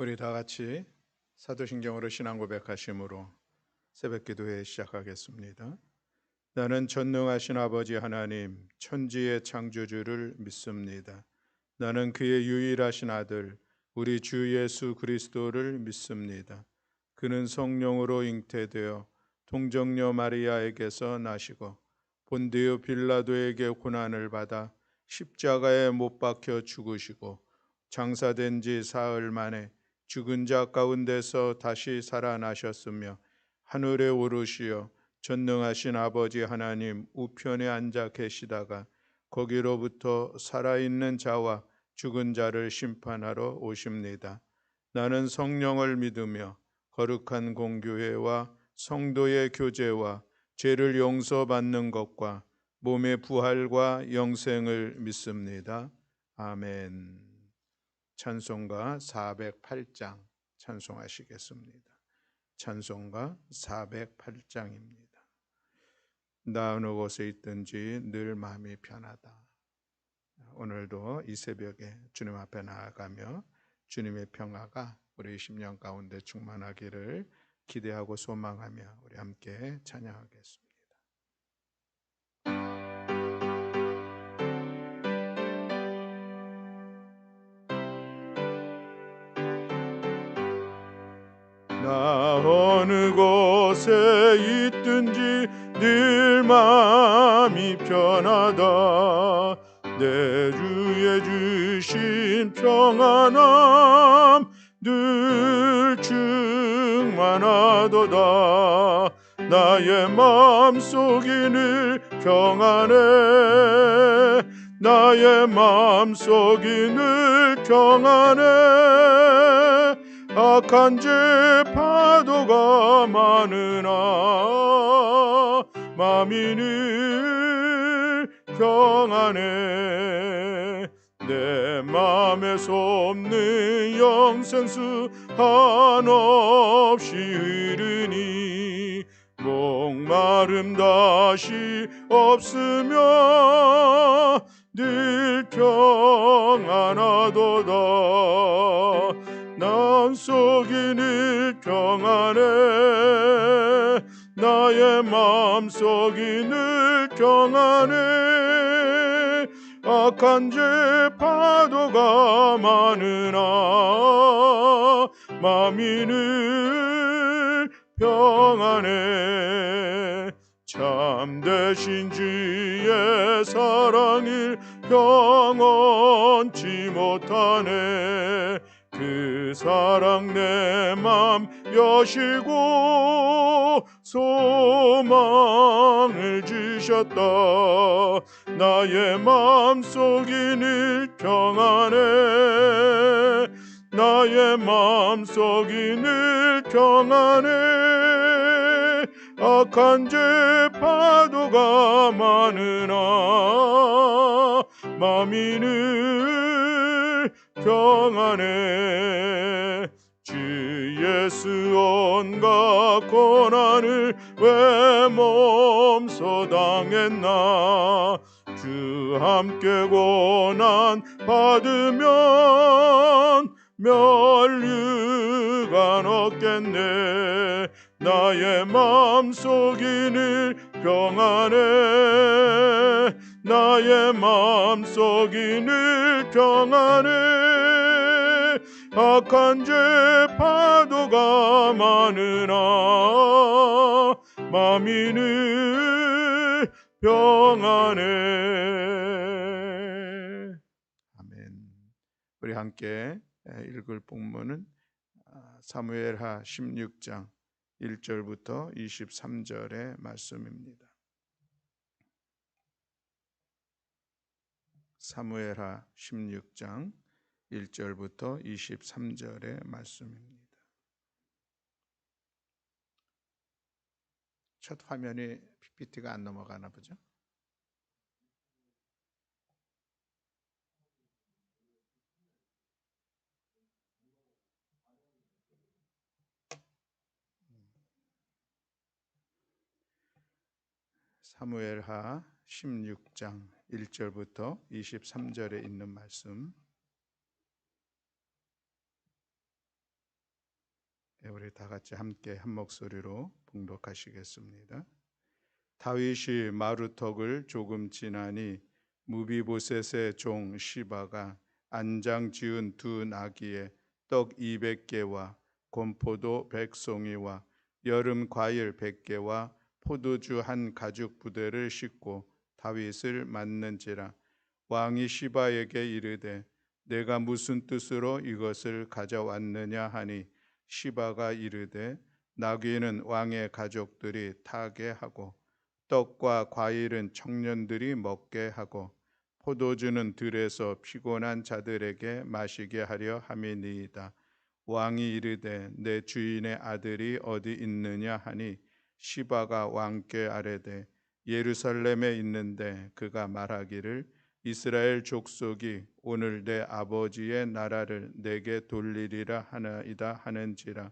우리 다 같이 사도신경으로 신앙 고백하심으로 새벽기도회 시작하겠습니다. 나는 전능하신 아버지 하나님 천지의 창조주를 믿습니다. 나는 그의 유일하신 아들 우리 주 예수 그리스도를 믿습니다. 그는 성령으로 잉태되어 동정녀 마리아에게서 나시고 본디오 빌라도에게 고난을 받아 십자가에 못 박혀 죽으시고 장사된 지 사흘 만에 죽은 자 가운데서 다시 살아나셨으며 하늘에 오르시어 전능하신 아버지 하나님 우편에 앉아 계시다가 거기로부터 살아있는 자와 죽은 자를 심판하러 오십니다. 나는 성령을 믿으며 거룩한 공교회와 성도의 교제와 죄를 용서받는 것과 몸의 부활과 영생을 믿습니다. 아멘. 찬송가 408장 찬송하시겠습니다. 찬송가 408장입니다. 나 어느 곳에 있든지 늘 마음이 편하다. 오늘도 이 새벽에 주님 앞에 나아가며 주님의 평화가 우리 심령 가운데 충만하기를 기대하고 소망하며 우리 함께 찬양하겠습니다. 나 어느 곳에 있든지 늘 마음이 편하다. 내 주의 주신 평안함 늘 충만하도다. 나의 마음속이 늘 평안해. 나의 마음속이 늘 평안해. 악한 죄 파도가 많으나 마음이 늘 평안해. 내 맘에 솟는 영생수 한없이 흐르니 목마름 다시 없으며 늘 평안하도다. 마음속이 늘 평안해. 나의 마음속이 늘 평안해. 악한 죄 파도가 많으나 마음이 늘 평안해. 참되신 주의 사랑을 경험치 못하네. 그 사랑 내 맘 여시고 소망을 주셨다. 나의 마음속이 늘 평안해. 나의 마음속이 늘 평안해. 악한 죄 파도가 많으나 마음이 늘 평안해. 주 예수 온갖 고난을 왜 몸소 당했나. 주 함께 고난 받으면 멸류관 없겠네. 나의 마음속이 늘 평안해. 나의 마음속이 늘 평안해. 악한 죄 파도가 많으나 마음이 늘 평안해. 아멘. 우리 함께 읽을 본문은 사무엘하 16장 1절부터 23절의 말씀입니다. 사무엘하 16장 1절부터 23절의 말씀입니다. 첫 화면이 PPT가 안 넘어가나 보죠? 사무엘하 16장 1절부터 23절에 있는 말씀. 우리 다 같이 함께 한 목소리로 봉독하시겠습니다. 다윗이 마루턱을 조금 지나니 무비보셋의 종 시바가 안장 지은 두 나귀에 떡 200개와 곰포도 100송이와 여름 과일 100개와 포도주 한 가죽 부대를 싣고 다윗을 맞는지라. 왕이 시바에게 이르되 내가 무슨 뜻으로 이것을 가져왔느냐 하니 시바가 이르되 나귀는 왕의 가족들이 타게 하고 떡과 과일은 청년들이 먹게 하고 포도주는 들에서 피곤한 자들에게 마시게 하려 함이니이다. 왕이 이르되 내 주인의 아들이 어디 있느냐 하니 시바가 왕께 아뢰되 예루살렘에 있는데 그가 말하기를 이스라엘 족속이 오늘 내 아버지의 나라를 내게 돌리리라 하나이다 하는지라.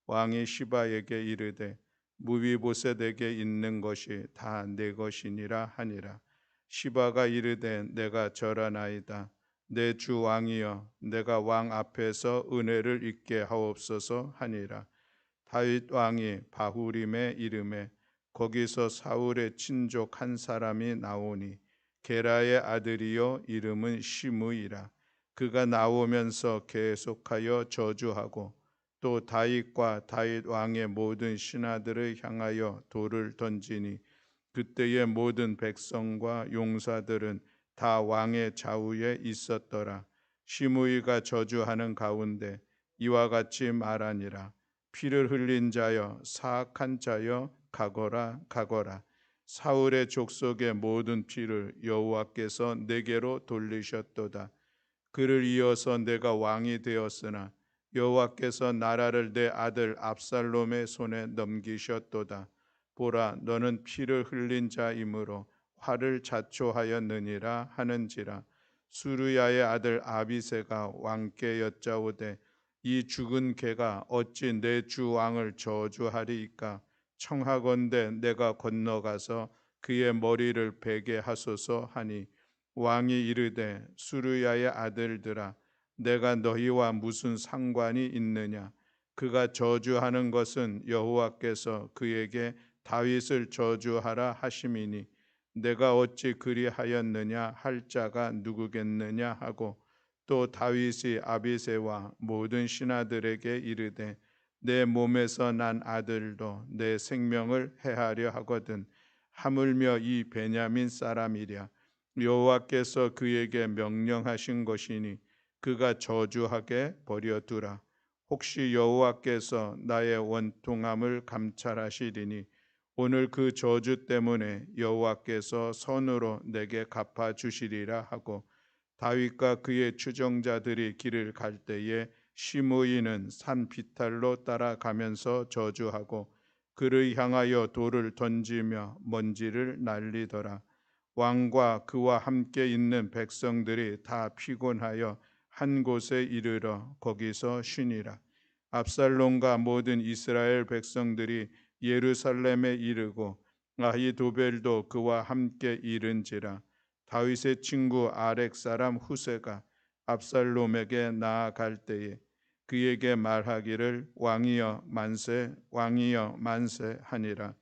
왕이 시바에게 이르되 무비보셋에게 있는 것이 다 내 것이니라 하니라. 시바가 이르되 내가 절하나이다. 내 주 왕이여 내가 왕 앞에서 은혜를 입게 하옵소서 하니라. 다윗 왕이 바후림에 이르매 거기서 사울의 친족 한 사람이 나오니 게라의 아들이요 이름은 시므이라. 그가 나오면서 계속하여 저주하고 또 다윗과 다윗 왕의 모든 신하들을 향하여 돌을 던지니 그때의 모든 백성과 용사들은 다 왕의 좌우에 있었더라. 시므이가 저주하는 가운데 이와 같이 말하니라. 피를 흘린 자여 사악한 자여 가거라 가거라. 사울의 족속의 모든 피를 여호와께서 내게로 돌리셨도다. 그를 이어서 내가 왕이 되었으나 여호와께서 나라를 내 아들 압살롬의 손에 넘기셨도다. 보라 너는 피를 흘린 자이므로 화를 자초하였느니라 하는지라. 수르야의 아들 아비새가 왕께 여짜오되 이 죽은 개가 어찌 내 주 왕을 저주하리이까. 청하건대 내가 건너가서 그의 머리를 베게 하소서 하니 왕이 이르되 수르야의 아들들아 내가 너희와 무슨 상관이 있느냐. 그가 저주하는 것은 여호와께서 그에게 다윗을 저주하라 하심이니 내가 어찌 그리하였느냐 할 자가 누구겠느냐 하고 또 다윗이 아비새와 모든 신하들에게 이르되 내 몸에서 난 아들도 내 생명을 해하려 하거든 하물며 이 베냐민 사람이랴. 여호와께서 그에게 명령하신 것이니 그가 저주하게 버려두라. 혹시 여호와께서 나의 원통함을 감찰하시리니 오늘 그 저주 때문에 여호와께서 선으로 내게 갚아 주시리라 하고 다윗과 그의 추종자들이 길을 갈 때에 시므이는 산 비탈로 따라가면서 저주하고 그를 향하여 돌을 던지며 먼지를 날리더라. 왕과 그와 함께 있는 백성들이 다 피곤하여 한 곳에 이르러 거기서 쉬니라. 압살롬과 모든 이스라엘 백성들이 예루살렘에 이르고 아히도벨도 그와 함께 이른지라. 다윗의 친구 아렉 사람 후세가 압살롬에게 나아갈 때에 그에게 말하기를 왕이여 만세 왕이여 만세 하니라.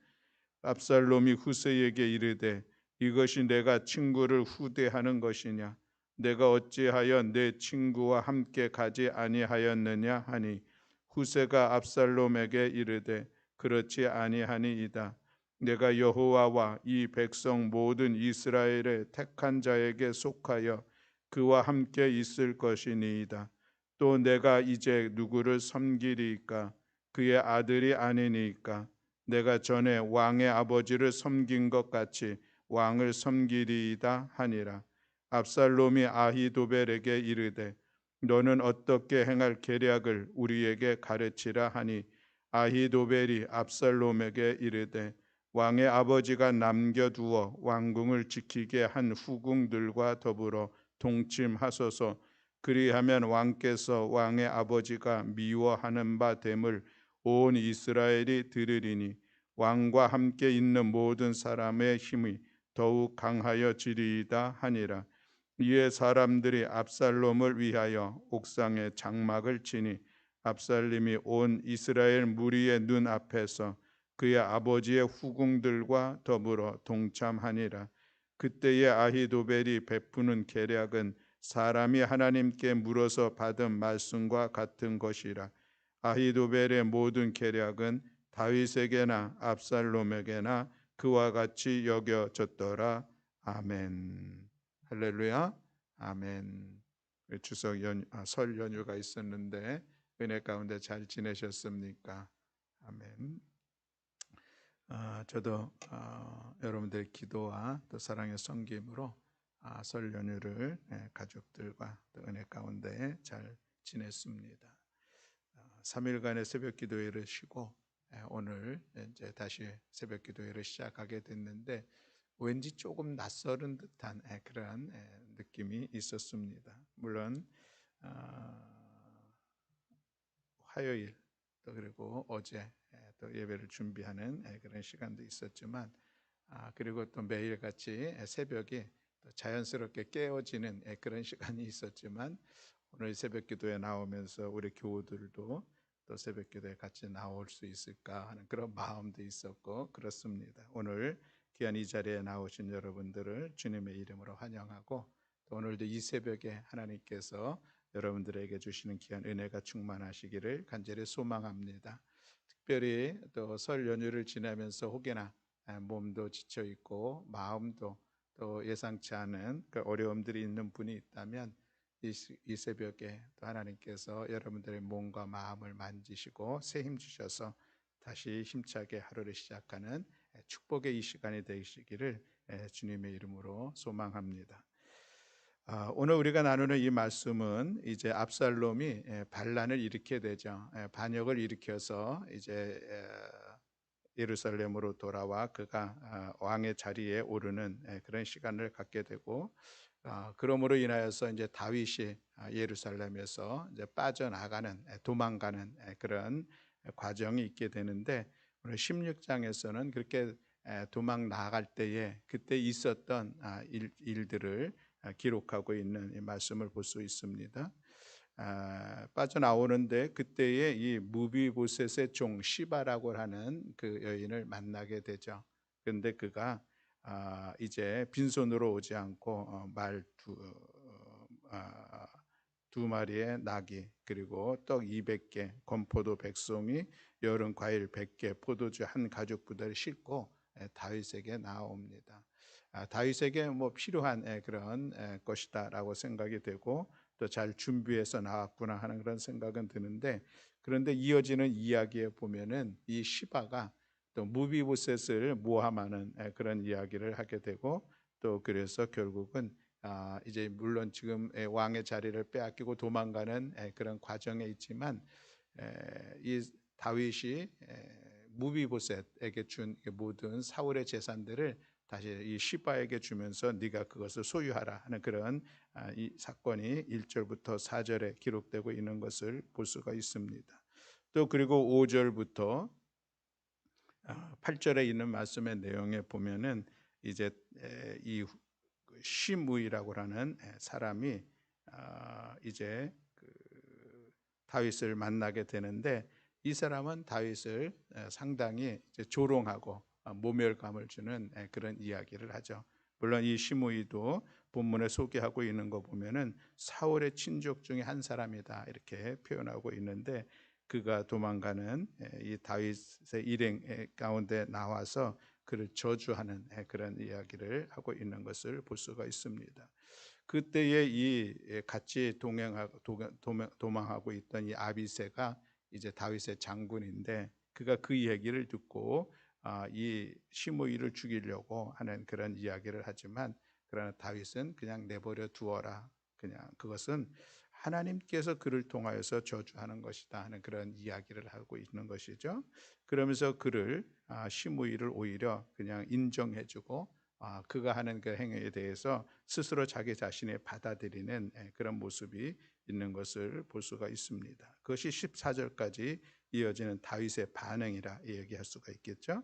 압살롬이 후세에게 이르되 이것이 내가 친구를 후대하는 것이냐. 내가 어찌하여 내 친구와 함께 가지 아니하였느냐 하니 후세가 압살롬에게 이르되 그렇지 아니하니이다. 내가 여호와와 이 백성 모든 이스라엘의 택한 자에게 속하여 그와 함께 있을 것이니이다. 또 내가 이제 누구를 섬기리이까. 그의 아들이 아니니까. 내가 전에 왕의 아버지를 섬긴 것 같이 왕을 섬기리이다 하니라. 압살롬이 아히도벨에게 이르되 너는 어떻게 행할 계략을 우리에게 가르치라 하니 아히도벨이 압살롬에게 이르되 왕의 아버지가 남겨두어 왕궁을 지키게 한 후궁들과 더불어 동침하소서. 그리하면 왕께서 왕의 아버지가 미워하는 바 됨을 온 이스라엘이 들으리니 왕과 함께 있는 모든 사람의 힘이 더욱 강하여지리이다 하니라. 이에 사람들이 압살롬을 위하여 옥상에 장막을 치니 압살롬이 온 이스라엘 무리의 눈 앞에서 그의 아버지의 후궁들과 더불어 동참하니라. 그때의 아히도벨이 베푸는 계략은 사람이 하나님께 물어서 받은 말씀과 같은 것이라. 아히도벨의 모든 계략은 다윗에게나 압살롬에게나 그와 같이 여겨졌더라. 아멘. 할렐루야. 아멘. 설 연휴가 있었는데 은혜 가운데 잘 지내셨습니까? 아멘. 저도 여러분들의 기도와 또 사랑의 섬김으로 설 연휴를 가족들과 또 은혜 가운데 잘 지냈습니다. 3일간의 새벽 기도회를 쉬고 오늘 이제 다시 새벽 기도회를 시작하게 됐는데 왠지 조금 낯설은 듯한 그러한 느낌이 있었습니다. 물론 화요일 또 그리고 어제 또 예배를 준비하는 그런 시간도 있었지만 그리고 또 매일같이 새벽에 또 자연스럽게 깨어지는 그런 시간이 있었지만 오늘 새벽 기도에 나오면서 우리 교우들도 또 새벽 기도에 같이 나올 수 있을까 하는 그런 마음도 있었고 그렇습니다. 오늘 귀한 이 자리에 나오신 여러분들을 주님의 이름으로 환영하고 또 오늘도 이 새벽에 하나님께서 여러분들에게 주시는 귀한 은혜가 충만하시기를 간절히 소망합니다. 특별히 또 설 연휴를 지나면서 혹여나 몸도 지쳐 있고 마음도 또 예상치 않은 그 어려움들이 있는 분이 있다면 이 새벽에 또 하나님께서 여러분들의 몸과 마음을 만지시고 새 힘 주셔서 다시 힘차게 하루를 시작하는 축복의 이 시간이 되시기를 주님의 이름으로 소망합니다. 오늘 우리가 나누는 이 말씀은 이제 압살롬이 반란을 일으키게 되죠. 반역을 일으켜서 이제 예루살렘으로 돌아와 그가 왕의 자리에 오르는 그런 시간을 갖게 되고 그러므로 인하여서 이제 다윗이 예루살렘에서 이제 빠져나가는 도망가는 그런 과정이 있게 되는데 오늘 16장에서는 그렇게 도망 나갈 때에 그때 있었던 일들을 기록하고 있는 이 말씀을 볼 수 있습니다. 빠져나오는데 그때에 이 무비보셋의 종 시바라고 하는 그 여인을 만나게 되죠. 그런데 그가 이제 빈손으로 오지 않고 두 마리의 나귀 그리고 떡 200개, 건포도 100송이, 여름 과일 100개, 포도주 한 가죽 부대를 싣고 다윗에게 나옵니다. 다윗에게 뭐 필요한 그런 것이다라고 생각이 되고 또 잘 준비해서 나왔구나 하는 그런 생각은 드는데 그런데 이어지는 이야기에 보면은 이 시바가 또 무비보셋을 모함하는 그런 이야기를 하게 되고 또 그래서 결국은 이제 물론 지금 왕의 자리를 빼앗기고 도망가는 그런 과정에 있지만 이 다윗이 무비보셋에게 준 모든 사울의 재산들을 다시 이 시바에게 주면서 네가 그것을 소유하라 하는 그런 이 사건이 1절부터 4절에 기록되고 있는 것을 볼 수가 있습니다. 또 그리고 5절부터 8절에 있는 말씀의 내용에 보면은 이제 이 시므이라고 하는 사람이 이제 그 다윗을 만나게 되는데 이 사람은 다윗을 상당히 이제 조롱하고 모멸감을 주는 그런 이야기를 하죠. 물론 이 시므이도 본문에 소개하고 있는 거 보면은 사울의 친족 중에 한 사람이다 이렇게 표현하고 있는데 그가 도망가는 이 다윗의 일행 가운데 나와서 그를 저주하는 그런 이야기를 하고 있는 것을 볼 수가 있습니다. 그때에 이 같이 도망하고 있던 이 아비새가 이제 다윗의 장군인데 그가 그 얘기를 듣고 이 시므이를 죽이려고 하는 그런 이야기를 하지만 그러나 다윗은 그냥 내버려 두어라. 그냥 그것은 하나님께서 그를 통하여서 저주하는 것이다 하는 그런 이야기를 하고 있는 것이죠. 그러면서 그를 시므이를 오히려 그냥 인정해주고 그가 하는 그 행위에 대해서 스스로 자기 자신이 받아들이는 그런 모습이 있는 것을 볼 수가 있습니다. 그것이 14절까지 이어지는 다윗의 반응이라 얘기할 수가 있겠죠.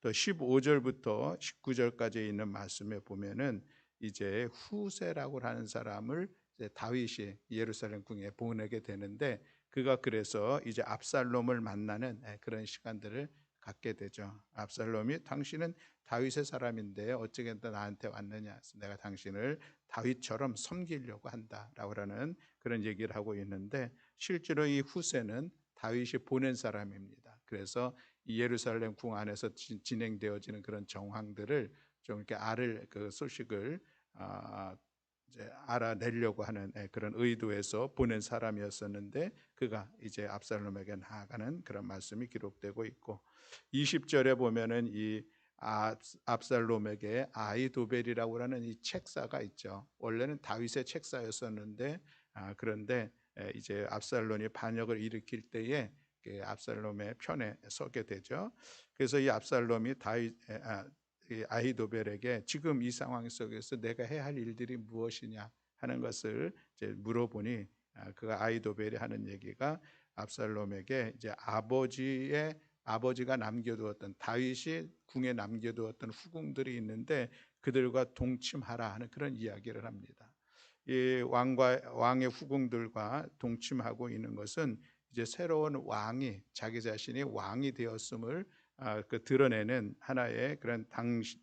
또 15절부터 19절까지 있는 말씀에 보면은 이제 후세라고 하는 사람을 이제 다윗이 예루살렘 궁에 보내게 되는데 그가 그래서 이제 압살롬을 만나는 그런 시간들을 갖게 되죠. 압살롬이 당신은 다윗의 사람인데 어찌게 나한테 왔느냐? 내가 당신을 다윗처럼 섬기려고 한다라고 하는 그런 얘기를 하고 있는데, 실제로 이 후세는 다윗이 보낸 사람입니다. 그래서 이 예루살렘 궁 안에서 진행되어지는 그런 정황들을 좀 이렇게 그 소식을 이제 알아내려고 하는 그런 의도에서 보낸 사람이었었는데, 그가 이제 압살롬에게 나아가는 그런 말씀이 기록되고 있고, 20절에 보면은 이 압살롬에게 아히도벨이라고 하는 이 책사가 있죠. 원래는 다윗의 책사였었는데, 그런데 이제 압살롬이 반역을 일으킬 때에 그 압살롬의 편에 서게 되죠. 그래서 이 압살롬이 이 아히도벨에게 지금 이 상황 속에서 내가 해야 할 일들이 무엇이냐 하는 것을 이제 물어보니, 그가 아히도벨이 하는 얘기가 압살롬에게 이제 아버지가 남겨두었던, 다윗이 궁에 남겨두었던 후궁들이 있는데 그들과 동침하라 하는 그런 이야기를 합니다. 이 왕의 후궁들과 동침하고 있는 것은 이제 새로운 왕이, 자기 자신이 왕이 되었음을 드러내는 하나의 그런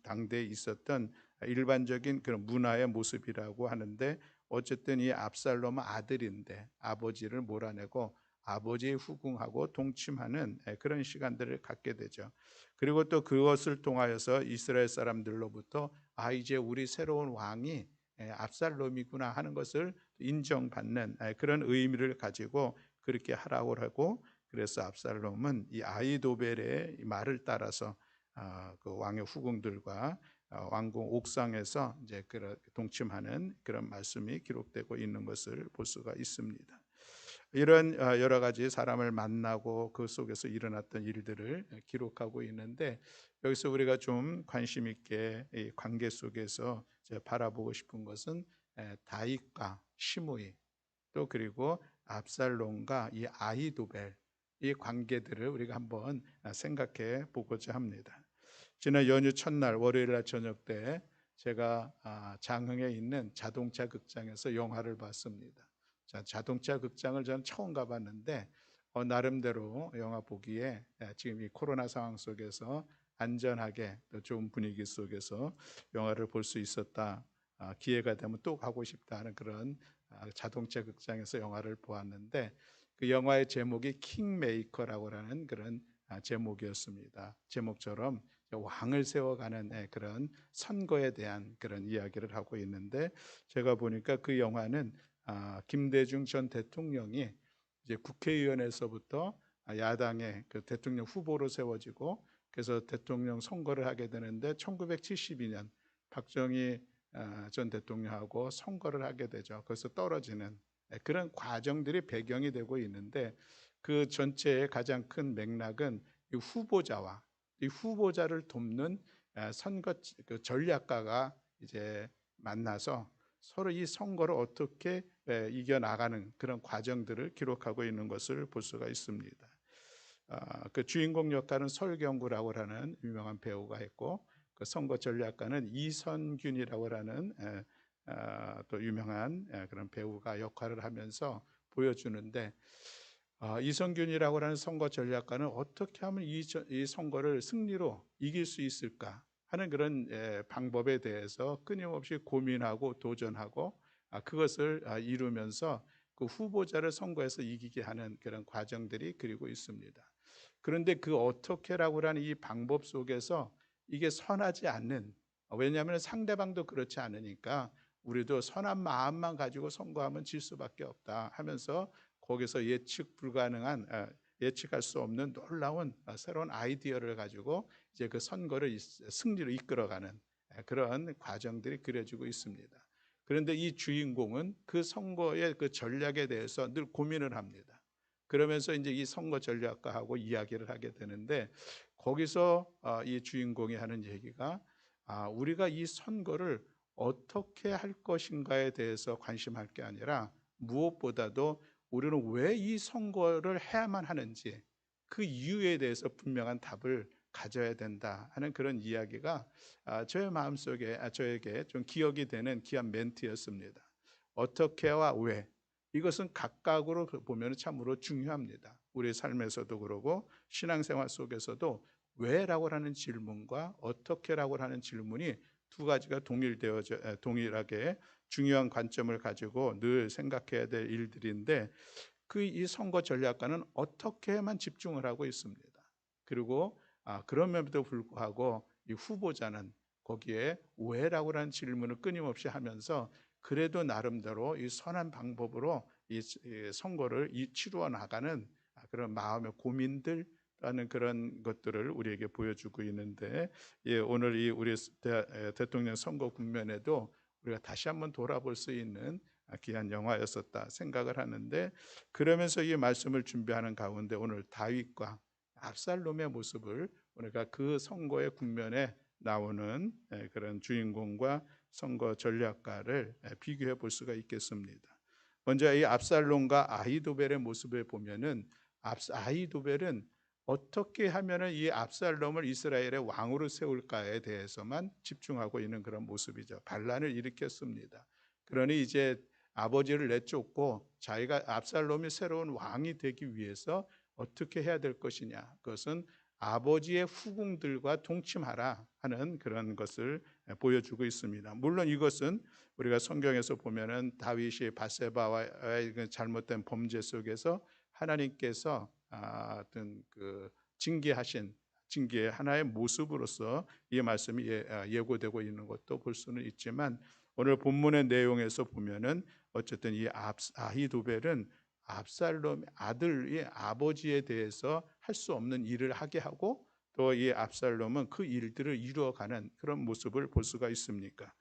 당대에 있었던 일반적인 그런 문화의 모습이라고 하는데, 어쨌든 이 압살롬은 아들인데 아버지를 몰아내고 아버지의 후궁하고 동침하는 그런 시간들을 갖게 되죠. 그리고 또 그것을 통하여서 이스라엘 사람들로부터 이제 우리 새로운 왕이 압살롬이구나 하는 것을 인정받는 그런 의미를 가지고 그렇게 하라고 하고, 그래서 압살롬은 이 아히도벨의 말을 따라서 그 왕의 후궁들과 왕궁 옥상에서 이제 동침하는 그런 말씀이 기록되고 있는 것을 볼 수가 있습니다. 이런 여러 가지 사람을 만나고 그 속에서 일어났던 일들을 기록하고 있는데, 여기서 우리가 좀 관심 있게 이 관계 속에서 바라보고 싶은 것은 다윗과 시므이, 또 그리고 압살롬과 이 아히도벨, 이 관계들을 우리가 한번 생각해 보고자 합니다. 지난 연휴 첫날 월요일 날 저녁 때 제가 장흥에 있는 자동차 극장에서 영화를 봤습니다. 자동차 극장을 저는 처음 가봤는데 나름대로 영화 보기에 지금 이 코로나 상황 속에서 안전하게 또 좋은 분위기 속에서 영화를 볼 수 있었다. 기회가 되면 또 가고 싶다 하는 그런 자동차 극장에서 영화를 보았는데, 그 영화의 제목이 킹메이커라고 하는 그런 제목이었습니다. 제목처럼 왕을 세워가는 그런 선거에 대한 그런 이야기를 하고 있는데, 제가 보니까 그 영화는 김대중 전 대통령이 이제 국회의원에서부터 야당의 그 대통령 후보로 세워지고, 그래서 대통령 선거를 하게 되는데 1972년 박정희 전 대통령하고 선거를 하게 되죠. 그래서 떨어지는 그런 과정들이 배경이 되고 있는데, 그 전체의 가장 큰 맥락은 이 후보자를 돕는 선거 그 전략가가 이제 만나서 서로 이 선거를 어떻게 이겨 나가는 그런 과정들을 기록하고 있는 것을 볼 수가 있습니다. 그 주인공 역할은 설경구라고 하는 유명한 배우가 했고, 그 선거 전략가는 이선균이라고 하는 또 유명한 그런 배우가 역할을 하면서 보여주는데, 이선균이라고 하는 선거 전략가는 어떻게 하면 이 선거를 승리로 이길 수 있을까 하는 그런 방법에 대해서 끊임없이 고민하고 도전하고 그것을 이루면서 그 후보자를 선거에서 이기게 하는 그런 과정들이 그리고 있습니다. 그런데 그 어떻게라고 하는 이 방법 속에서 이게 선하지 않는, 왜냐하면 상대방도 그렇지 않으니까 우리도 선한 마음만 가지고 선거하면 질 수밖에 없다 하면서 거기서 예측할 수 없는 놀라운 새로운 아이디어를 가지고 이제 그 선거를 승리로 이끌어가는 그런 과정들이 그려지고 있습니다. 그런데 이 주인공은 그 선거의 그 전략에 대해서 늘 고민을 합니다. 그러면서 이제 이 선거 전략가하고 이야기를 하게 되는데, 거기서 이 주인공이 하는 얘기가 우리가 이 선거를 어떻게 할 것인가에 대해서 관심할 게 아니라 무엇보다도 우리는 왜 이 선거를 해야만 하는지 그 이유에 대해서 분명한 답을 가져야 된다 하는 그런 이야기가 저의 마음속에 저에게 좀 기억이 되는 귀한 멘트였습니다. 어떻게와 왜, 이것은 각각으로 보면 참으로 중요합니다. 우리 삶에서도 그러고 신앙생활 속에서도 왜라고 하는 질문과 어떻게라고 하는 질문이 두 가지가 동일하게 중요한 관점을 가지고 늘 생각해야 될 일들인데, 그 이 선거 전략가는 어떻게만 집중을 하고 있습니다. 그리고 그럼에도 불구하고 이 후보자는 거기에 왜라고 하는 질문을 끊임없이 하면서 그래도 나름대로 이 선한 방법으로 이 선거를 치루어 나가는 그런 마음의 고민들라는 그런 것들을 우리에게 보여주고 있는데, 오늘 이 우리 대통령 선거 국면에도 우리가 다시 한번 돌아볼 수 있는 귀한 영화였었다 생각을 하는데, 그러면서 이 말씀을 준비하는 가운데 오늘 다윗과 압살롬의 모습을 우리가 그 선거의 국면에 나오는 그런 주인공과 선거 전략가를 비교해 볼 수가 있겠습니다. 먼저 이 압살롬과 아히도벨의 모습을 보면은 아히도벨은 어떻게 하면은 이 압살롬을 이스라엘의 왕으로 세울까에 대해서만 집중하고 있는 그런 모습이죠. 반란을 일으켰습니다. 그러니 이제 아버지를 내쫓고 자기가 압살롬이 새로운 왕이 되기 위해서 어떻게 해야 될 것이냐, 그것은 아버지의 후궁들과 동침하라 하는 그런 것을 보여주고 있습니다. 물론 이것은 우리가 성경에서 보면은 다윗이 바세바와의 잘못된 범죄 속에서 하나님께서 어떤 그 징계의 하나의 모습으로서 이 말씀이 예고되고 있는 것도 볼 수는 있지만, 오늘 본문의 내용에서 보면은 어쨌든 이 아히도벨은 압살롬 아들의 아버지에 대해서 할 수 없는 일을 하게 하고, 또 이 압살롬은 그 일들을 이루어가는 그런 모습을 볼 수가 있습니다.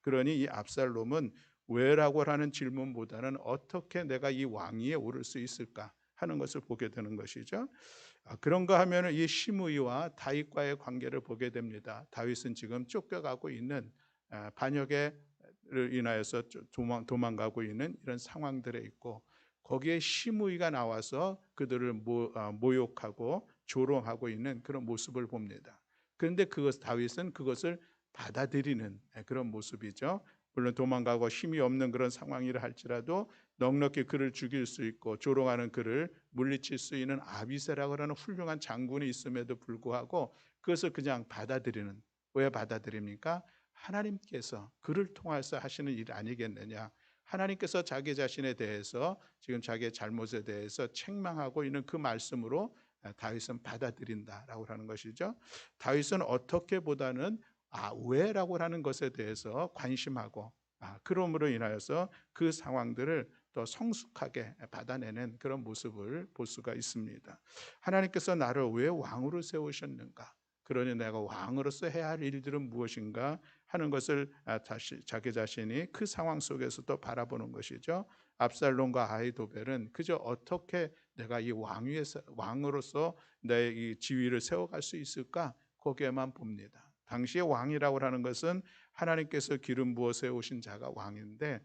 그러니 이 압살롬은 왜라고 하는 질문보다는 어떻게 내가 이 왕위에 오를 수 있을까 하는 것을 보게 되는 것이죠. 그런가 하면 이 시므이와 다윗과의 관계를 보게 됩니다. 다윗은 지금 쫓겨가고 있는 반역을 인하여서 도망가고 있는 이런 상황들에 있고, 거기에 시므이가 나와서 그들을 모욕하고 조롱하고 있는 그런 모습을 봅니다. 그런데 다윗은 그것을 받아들이는 그런 모습이죠. 물론 도망가고 힘이 없는 그런 상황이라 할지라도 넉넉히 그를 죽일 수 있고 조롱하는 그를 물리칠 수 있는 아비새라고 하는 훌륭한 장군이 있음에도 불구하고 그것을 그냥 받아들이는, 왜 받아들입니까? 하나님께서 그를 통해서 하시는 일 아니겠느냐. 하나님께서 자기 자신에 대해서 지금 자기의 잘못에 대해서 책망하고 있는 그 말씀으로 다윗은 받아들인다라고 하는 것이죠. 다윗은 어떻게보다는 왜라고 하는 것에 대해서 관심하고, 그럼으로 인하여서 그 상황들을 더 성숙하게 받아내는 그런 모습을 볼 수가 있습니다. 하나님께서 나를 왜 왕으로 세우셨는가? 그러니 내가 왕으로서 해야 할 일들은 무엇인가 하는 것을 다시 자기 자신이 그 상황 속에서도 바라보는 것이죠. 압살롬과 아히도벨은 그저 어떻게 내가 이 왕으로서 내 이 지위를 세워갈 수 있을까, 거기에만 봅니다. 당시의 왕이라고 하는 것은 하나님께서 기름 부어 세우신 자가 왕인데,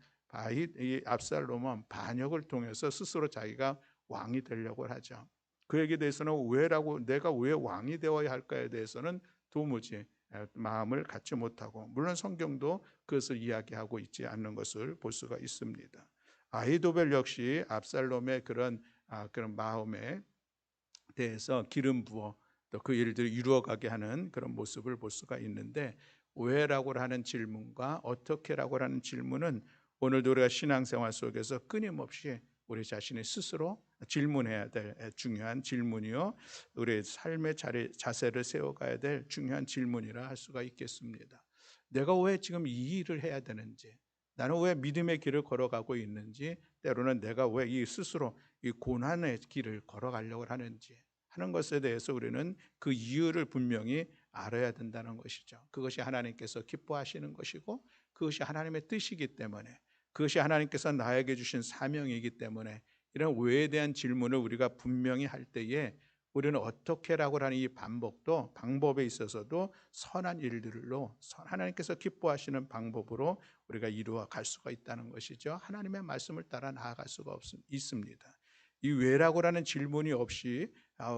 이 압살롬은 반역을 통해서 스스로 자기가 왕이 되려고 하죠. 그에게 대해서는 내가 왜 왕이 되어야 할까에 대해서는 도무지 마음을 갖지 못하고, 물론 성경도 그것을 이야기하고 있지 않는 것을 볼 수가 있습니다. 아히도벨 역시 압살롬의 그런 마음에 대해서 기름 부어 또 그 일들을 이루어가게 하는 그런 모습을 볼 수가 있는데, 왜라고 하는 질문과 어떻게라고 하는 질문은 오늘도 우리가 신앙생활 속에서 끊임없이 우리 자신이 스스로 질문해야 될 중요한 질문이요, 우리의 삶의 자세를 세워가야 될 중요한 질문이라 할 수가 있겠습니다. 내가 왜 지금 이 일을 해야 되는지, 나는 왜 믿음의 길을 걸어가고 있는지, 때로는 내가 왜 스스로 이 고난의 길을 걸어가려고 하는지 하는 것에 대해서 우리는 그 이유를 분명히 알아야 된다는 것이죠. 그것이 하나님께서 기뻐하시는 것이고, 그것이 하나님의 뜻이기 때문에, 그것이 하나님께서 나에게 주신 사명이기 때문에, 이런 왜에 대한 질문을 우리가 분명히 할 때에 우리는 어떻게라고 하는 이 방법에 있어서도 선한 일들로 하나님께서 기뻐하시는 방법으로 우리가 이루어 갈 수가 있다는 것이죠. 하나님의 말씀을 따라 나아갈 수가 있습니다. 이 왜라고 하는 질문이 없이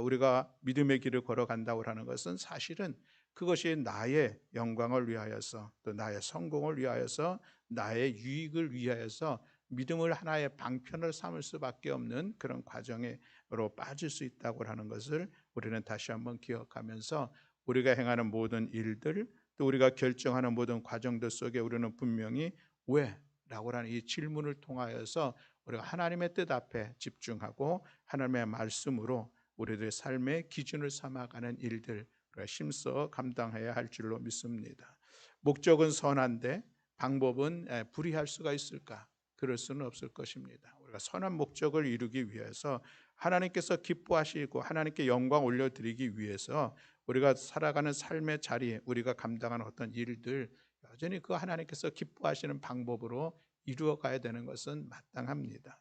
우리가 믿음의 길을 걸어간다고 하는 것은 사실은 그것이 나의 영광을 위하여서, 또 나의 성공을 위하여서, 나의 유익을 위하여서 믿음을 하나의 방편을 삼을 수밖에 없는 그런 과정으로 빠질 수 있다고 하는 것을 우리는 다시 한번 기억하면서 우리가 행하는 모든 일들, 또 우리가 결정하는 모든 과정들 속에 우리는 분명히 왜? 라고 하는 이 질문을 통하여서 우리가 하나님의 뜻 앞에 집중하고 하나님의 말씀으로 우리들의 삶의 기준을 삼아가는 일들 우리가 힘써 감당해야 할 줄로 믿습니다. 목적은 선한데 방법은 불의할 수가 있을까? 그럴 수는 없을 것입니다. 우리가 선한 목적을 이루기 위해서 하나님께서 기뻐하시고 하나님께 영광 올려드리기 위해서 우리가 살아가는 삶의 자리에 우리가 감당하는 어떤 일들 여전히 그 하나님께서 기뻐하시는 방법으로 이루어가야 되는 것은 마땅합니다.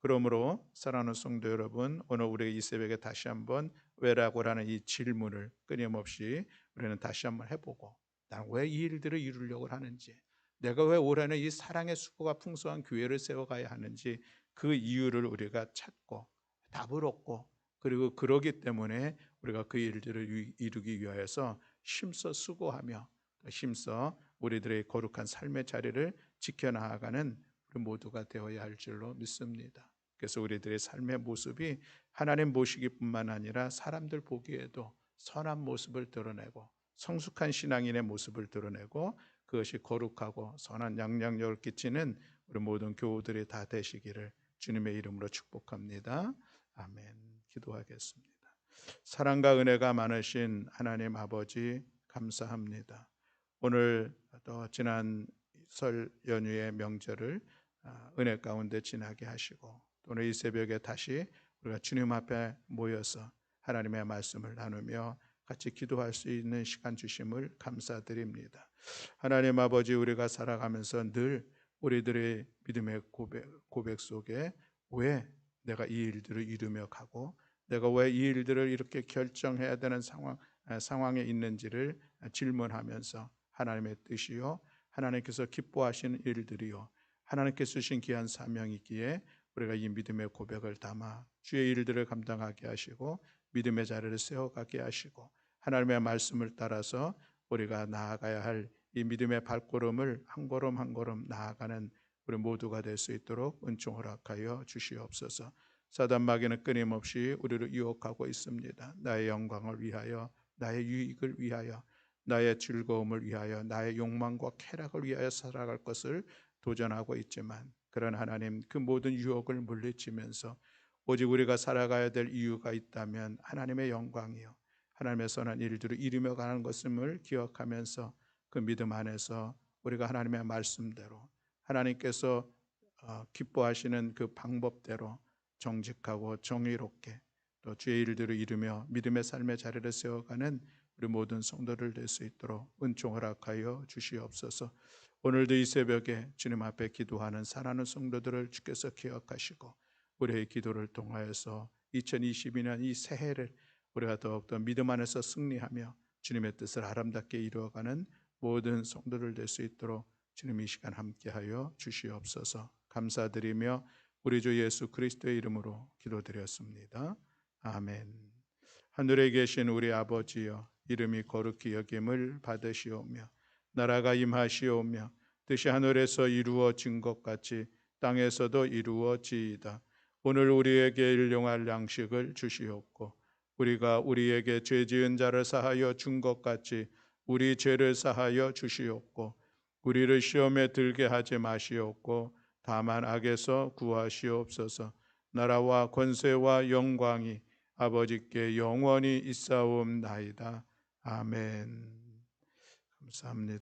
그러므로 사랑하는 성도 여러분, 오늘 우리 이 새벽에 다시 한번 왜라고라는 이 질문을 끊임없이 우리는 다시 한번 해보고 나는 왜 이 일들을 이루려고 하는지, 내가 왜 올해는 이 사랑의 수고가 풍성한 교회를 세워가야 하는지 그 이유를 우리가 찾고 답을 얻고 그리고 그러기 때문에 우리가 그 일들을 이루기 위하여서 힘써 수고하며 힘써 우리들의 거룩한 삶의 자리를 지켜나가는 우리 모두가 되어야 할 줄로 믿습니다. 그래서 우리들의 삶의 모습이 하나님 보시기뿐만 아니라 사람들 보기에도 선한 모습을 드러내고 성숙한 신앙인의 모습을 드러내고 그것이 거룩하고 선한 영향력을 끼치는 우리 모든 교우들이 다 되시기를 주님의 이름으로 축복합니다. 아멘. 기도하겠습니다. 사랑과 은혜가 많으신 하나님 아버지 감사합니다. 오늘 또 지난 설 연휴의 명절을 은혜 가운데 지나게 하시고 오늘 이 새벽에 다시 우리가 주님 앞에 모여서 하나님의 말씀을 나누며 같이 기도할 수 있는 시간 주심을 감사드립니다. 하나님 아버지, 우리가 살아가면서 늘 우리들의 믿음의 고백 속에 왜 내가 이 일들을 이루며 가고 내가 왜 이 일들을 이렇게 결정해야 되는 상황에 있는지를 질문하면서 하나님의 뜻이요 하나님께서 기뻐하시는 일들이요 하나님께서 주신 귀한 사명이기에 우리가 이 믿음의 고백을 담아 주의 일들을 감당하게 하시고 믿음의 자리를 세워가게 하시고 하나님의 말씀을 따라서 우리가 나아가야 할 이 믿음의 발걸음을 한 걸음 한 걸음 나아가는 우리 모두가 될 수 있도록 은총 허락하여 주시옵소서. 사단 마귀는 끊임없이 우리를 유혹하고 있습니다. 나의 영광을 위하여, 나의 유익을 위하여, 나의 즐거움을 위하여, 나의 욕망과 쾌락을 위하여 살아갈 것을 도전하고 있지만 그런 하나님 그 모든 유혹을 물리치면서 오직 우리가 살아가야 될 이유가 있다면 하나님의 영광이요 하나님의 선한 일들을 이루며 가는 것임을 기억하면서 그 믿음 안에서 우리가 하나님의 말씀대로 하나님께서 기뻐하시는 그 방법대로 정직하고 정의롭게 또 주의 일들을 이루며 믿음의 삶의 자리를 세워가는 우리 모든 성도들 될 수 있도록 은총 허락하여 주시옵소서. 오늘도 이 새벽에 주님 앞에 기도하는 사랑하는 성도들을 주께서 기억하시고 우리의 기도를 통하여서 2022년 이 새해를 우리가 더욱더 믿음 안에서 승리하며 주님의 뜻을 아름답게 이루어가는 모든 성도들 될 수 있도록 주님 이 시간 함께하여 주시옵소서. 감사드리며 우리 주 예수 그리스도의 이름으로 기도드렸습니다. 아멘. 하늘에 계신 우리 아버지여, 이름이 거룩히 여김을 받으시오며 나라가 임하시오며 뜻이 하늘에서 이루어진 것 같이 땅에서도 이루어지이다. 오늘 우리에게 일용할 양식을 주시옵고 우리가 우리에게 죄 지은 자를 사하여 준 것 같이 우리 죄를 사하여 주시옵고 우리를 시험에 들게 하지 마시옵고 다만 악에서 구하시옵소서. 나라와 권세와 영광이 아버지께 영원히 있사옵나이다. 아멘. 감사합니다.